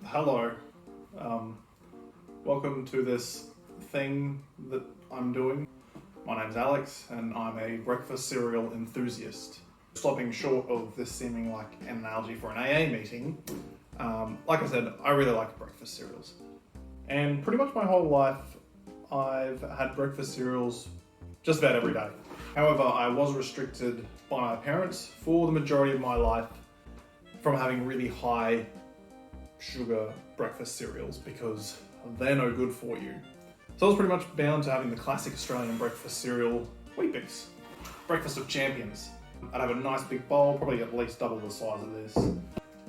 Hello. Welcome to this thing that I'm doing. My name's Alex and I'm a breakfast cereal enthusiast. Stopping short of this seeming like an analogy for an AA meeting, like I said, I really like breakfast cereals. And pretty much my whole life I've had breakfast cereals just about every day. However, I was restricted by my parents for the majority of my life from having really high sugar breakfast cereals because they're no good for you. So I was pretty much bound to having the classic Australian breakfast cereal, Weet-Bix, breakfast of champions. I'd have a nice big bowl, probably at least double the size of this.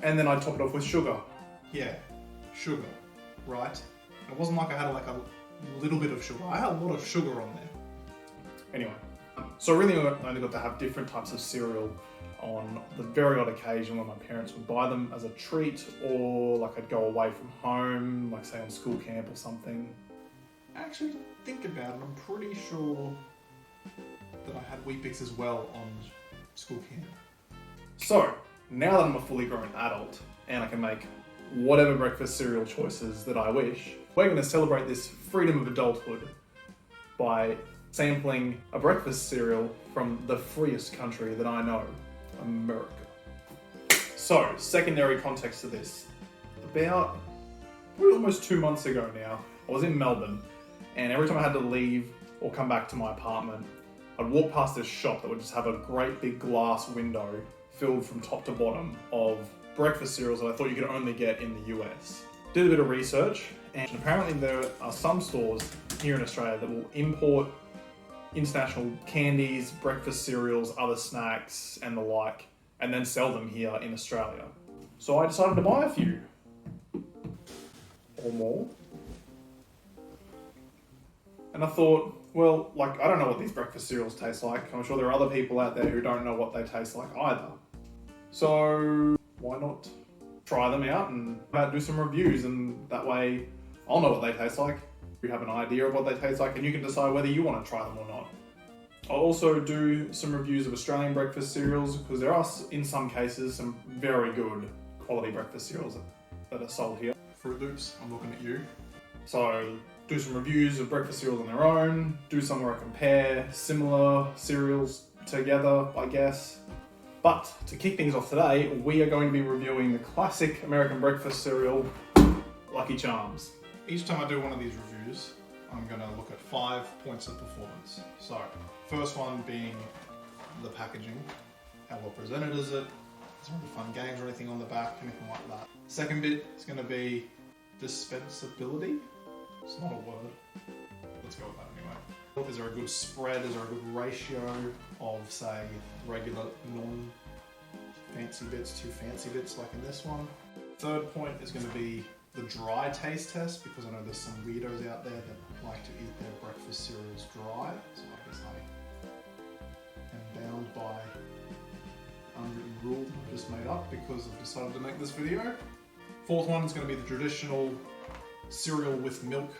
And then I'd top it off with sugar. Yeah, sugar, right? It wasn't like I had like a little bit of sugar. I had a lot of sugar on there. Anyway, so I really only got to have different types of cereal on the very odd occasion when my parents would buy them as a treat, or like I'd go away from home, like say on school camp or something. Actually, to think about it, I'm pretty sure that I had Weet-Bix as well on school camp. So, now that I'm a fully grown adult and I can make whatever breakfast cereal choices that I wish, we're going to celebrate this freedom of adulthood by sampling a breakfast cereal from the freest country that I know, America. So, secondary context to this. About almost 2 months ago now, I was in Melbourne, and every time I had to leave or come back to my apartment, I'd walk past this shop that would just have a great big glass window filled from top to bottom of breakfast cereals that I thought you could only get in the US. Did a bit of research, and apparently there are some stores here in Australia that will import international candies, breakfast cereals, other snacks, and the like, and then sell them here in Australia. So I decided to buy a few. Or more. And I thought, well, like, I don't know what these breakfast cereals taste like. I'm sure there are other people out there who don't know what they taste like either. So why not try them out and do some reviews, and that way I'll know what they taste like. You have an idea of what they taste like and you can decide whether you want to try them or not. I'll also do some reviews of Australian breakfast cereals because there are, in some cases, some very good quality breakfast cereals that are sold here. Fruit Loops, I'm looking at you. So do some reviews of breakfast cereals on their own, do some where I compare similar cereals together, I guess. But to kick things off today, we are going to be reviewing the classic American breakfast cereal, Lucky Charms. Each time I do one of these reviews, I'm going to look at 5 points of performance. So, first one being the packaging. How well presented is it? Is there any fun games or anything on the back? Anything like that. Second bit is going to be dispensability. It's not a word. Let's go with that anyway. Is there a good spread? Is there a good ratio of, say, regular non-fancy bits to fancy bits like in this one? Third point is going to be the dry taste test, because I know there's some weirdos out there that like to eat their breakfast cereals dry. So I guess I am bound by unwritten rule I just made up because I've decided to make this video. Fourth one is going to be the traditional cereal with milk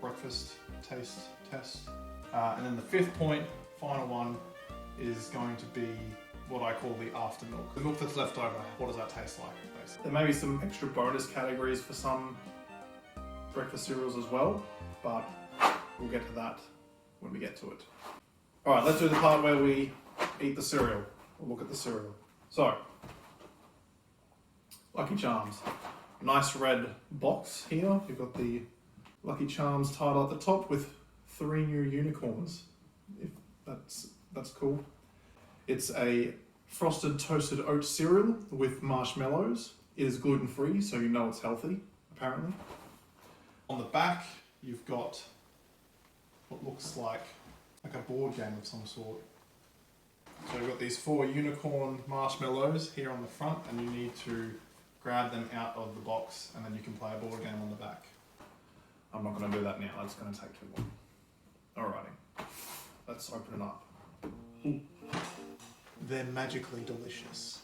breakfast taste test. And then the fifth point, final one, is going to be what I call the after milk. The milk that's left over, what does that taste like? Basically. There may be some extra bonus categories for some breakfast cereals as well, but we'll get to that when we get to it. Alright, let's do the part where we eat the cereal. We'll look at the cereal. So, Lucky Charms. Nice red box here. You've got the Lucky Charms title at the top with 3 new unicorns. If that's cool. It's a frosted toasted oat cereal with marshmallows. It is gluten-free, so you know it's healthy, apparently. On the back, you've got what looks like a board game of some sort. So you've got these 4 unicorn marshmallows here on the front, and you need to grab them out of the box, and then you can play a board game on the back. I'm not going to do that now, that's going to take too long. Alrighty, let's open it up. Ooh. They're magically delicious.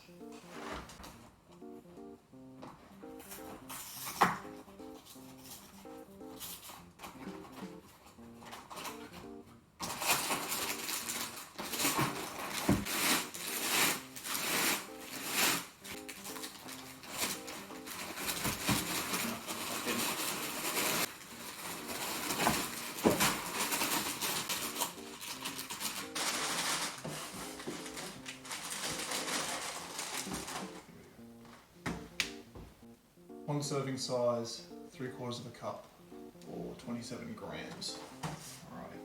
One serving size, 3/4 of a cup, or 27 grams. Alrighty.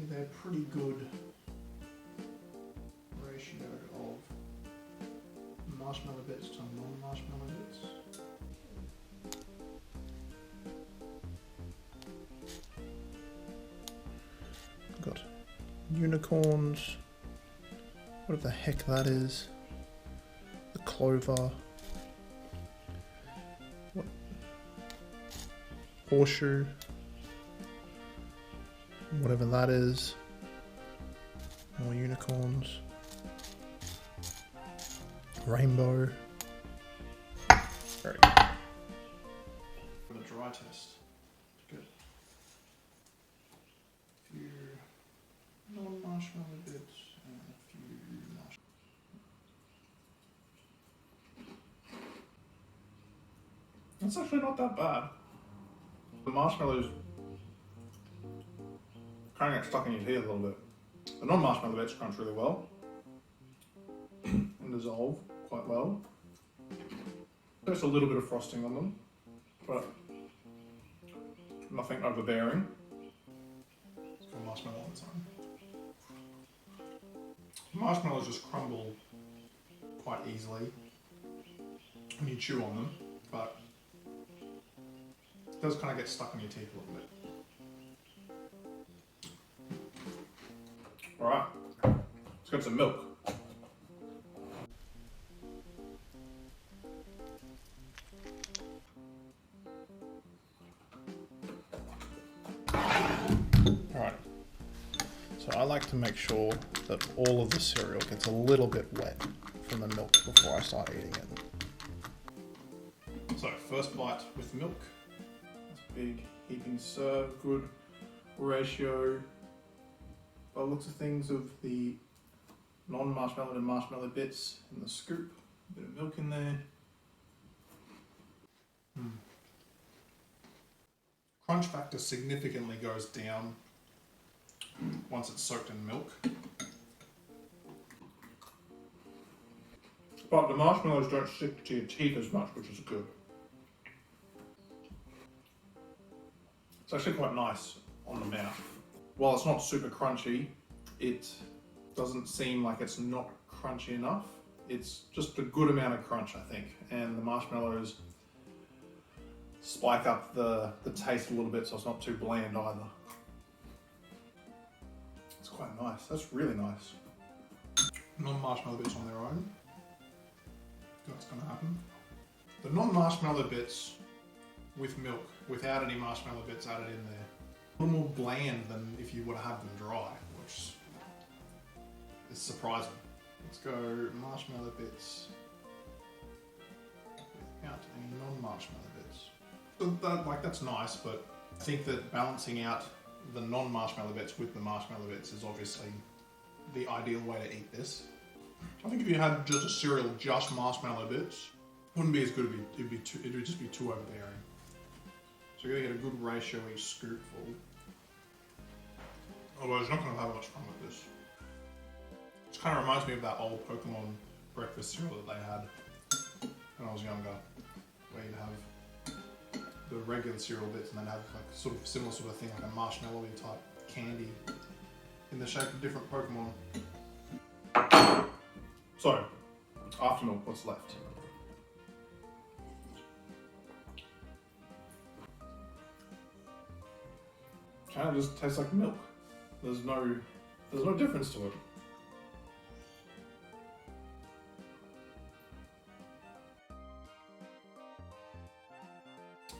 They're pretty good ratio of marshmallow bits to non-marshmallow bits. Got unicorns, whatever the heck that is, the Clover, what? Horseshoe, whatever that is, more unicorns, rainbow. Very good. For the dry test, good. A few non-marshmallow bits and a few marshmallow. It's actually not that bad. The marshmallows kind of get stuck in your teeth a little bit. The non-marshmallow bits crunch really well and dissolve quite well. There's a little bit of frosting on them, but nothing overbearing. Let's go marshmallow on its own. Marshmallows just crumble quite easily when you chew on them, but it does kind of get stuck in your teeth a little bit. Alright, let's get some milk. Alright, so I like to make sure that all of the cereal gets a little bit wet from the milk before I start eating it. So first bite with milk. That's big, heaping serve, good ratio. By the looks of things of the non-marshmallow and marshmallow bits in the scoop, a bit of milk in there. Crunch factor significantly goes down once it's soaked in milk. But the marshmallows don't stick to your teeth as much, which is good. It's actually quite nice on the mouth. While it's not super crunchy, it doesn't seem like it's not crunchy enough. It's just a good amount of crunch, I think. And the marshmallows spike up the taste a little bit so it's not too bland either. It's quite nice. That's really nice. Non-marshmallow bits on their own. What's going to happen? The non-marshmallow bits with milk, without any marshmallow bits added in there, a little more bland than if you would have them dry, which is surprising. Let's go marshmallow bits without any non-marshmallow bits. So that's nice, but I think that balancing out the non-marshmallow bits with the marshmallow bits is obviously the ideal way to eat this. I think if you had just a cereal, just marshmallow bits, it wouldn't be as good. It would just be too overbearing. So you're going to get a good ratio each scoopful. Otherwise, you're not going to have much fun with this. It kind of reminds me of that old Pokemon breakfast cereal that they had when I was younger, where you'd have the regular cereal bits and then have like sort of similar sort of thing, like a marshmallowy type candy in the shape of different Pokemon. So, after milk, what's left? Kind of just tastes like milk. There's no difference to it.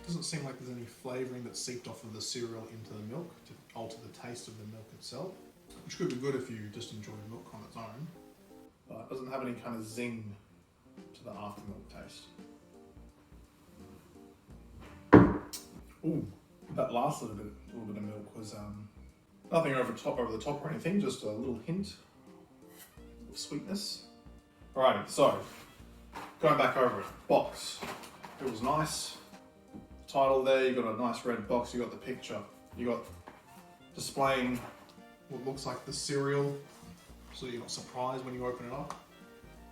Doesn't seem like there's any flavouring that's seeped off of the cereal into the milk to alter the taste of the milk itself, which could be good if you just enjoy milk on its own. But it doesn't have any kind of zing to the after milk taste. Ooh, that last little bit of milk was nothing over the top or anything, just a little hint of sweetness. Alrighty, so going back over it, box. It was nice. title there, you've got a nice red box, you've got the picture. You've got displaying what looks like the cereal, so you're not surprised when you open it up.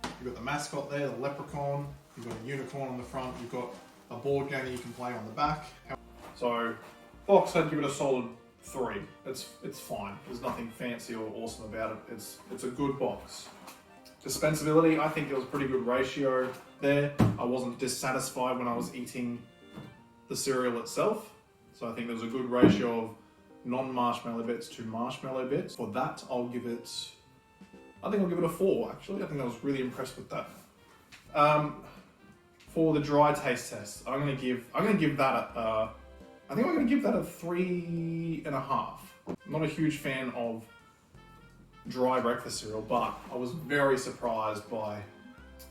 You've got the mascot there, the leprechaun, you've got a unicorn on the front, you've got a board game that you can play on the back. So, box, I'd give it a solid 3. It's fine. There's nothing fancy or awesome about it. It's a good box. Dispensability, I think it was a pretty good ratio there. I wasn't dissatisfied when I was eating the cereal itself. So I think there was a good ratio of non-marshmallow bits to marshmallow bits. For that, I think I'll give it a 4 actually. I think I was really impressed with that. For the dry taste test, I'm gonna give that a 3.5. I'm not a huge fan of dry breakfast cereal, but I was very surprised by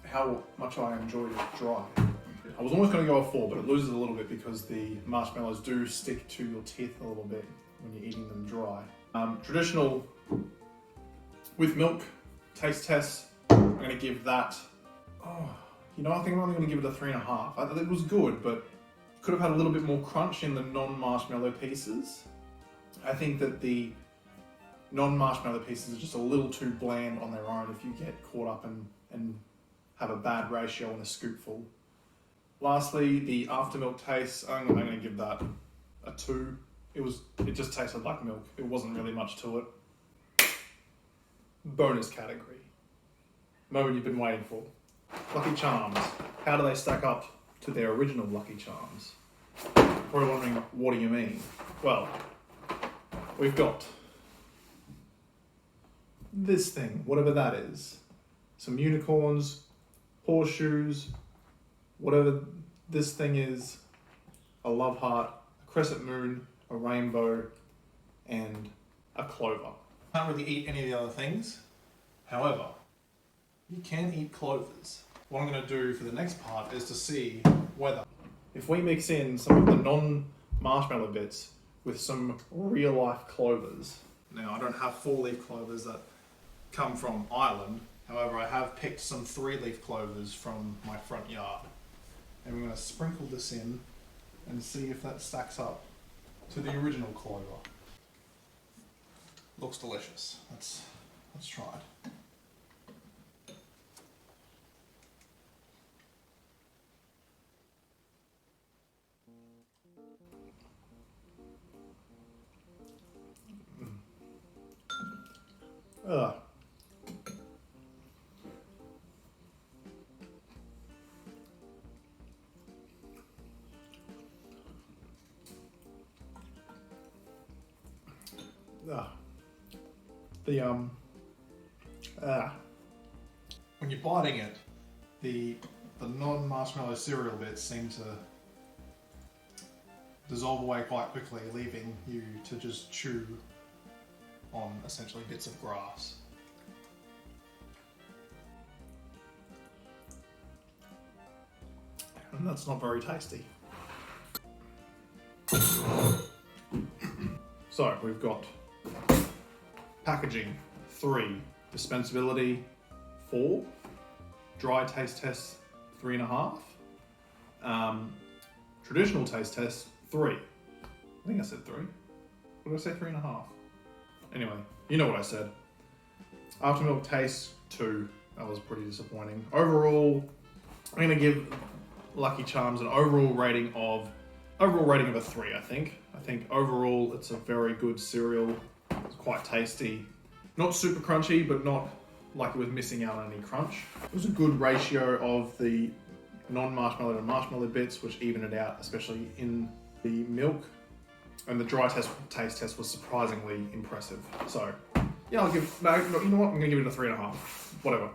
how much I enjoyed it dry. I was almost going to go a 4, but it loses a little bit because the marshmallows do stick to your teeth a little bit when you're eating them dry. Traditional with milk taste test, I'm going to give that, I think I'm only going to give it a 3.5. I thought it was good, but could have had a little bit more crunch in the non-marshmallow pieces. I think that the non-marshmallow pieces are just a little too bland on their own if you get caught up and have a bad ratio and a scoopful. Lastly, the after milk taste, I'm going to give that a 2. It just tasted like milk. It wasn't really much to it. Bonus category. Moment you've been waiting for. Lucky Charms. How do they stack up to their original Lucky Charms? Probably wondering, what do you mean? Well, we've got this thing, whatever that is. Some unicorns, horseshoes, whatever this thing is, a love heart, a crescent moon, a rainbow, and a clover. Can't really eat any of the other things. However, you can eat clovers. What I'm going to do for the next part is to see whether, if we mix in some of the non-marshmallow bits with some real-life clovers. Now, I don't have 4-leaf clovers that come from Ireland. However, I have picked some 3-leaf clovers from my front yard. And we're going to sprinkle this in and see if that stacks up to the original clover. Looks delicious. Let's try it. Ugh. When you're biting it, the non-marshmallow cereal bits seem to dissolve away quite quickly, leaving you to just chew on essentially bits of grass. And that's not very tasty. So we've got packaging 3, dispensability 4, dry taste test 3.5, traditional taste test 3. I think I said 3. What did I say? 3.5. Anyway, you know what I said. After milk taste 2. That was pretty disappointing. Overall, I'm gonna give Lucky Charms an overall rating of a 3. I think overall it's a very good cereal. It's quite tasty. Not super crunchy, but not like it was missing out on any crunch. It was a good ratio of the non-marshmallow and marshmallow bits, which evened it out, especially in the milk. And the dry taste test was surprisingly impressive. So, yeah, you know what? I'm gonna give it a 3.5. Whatever.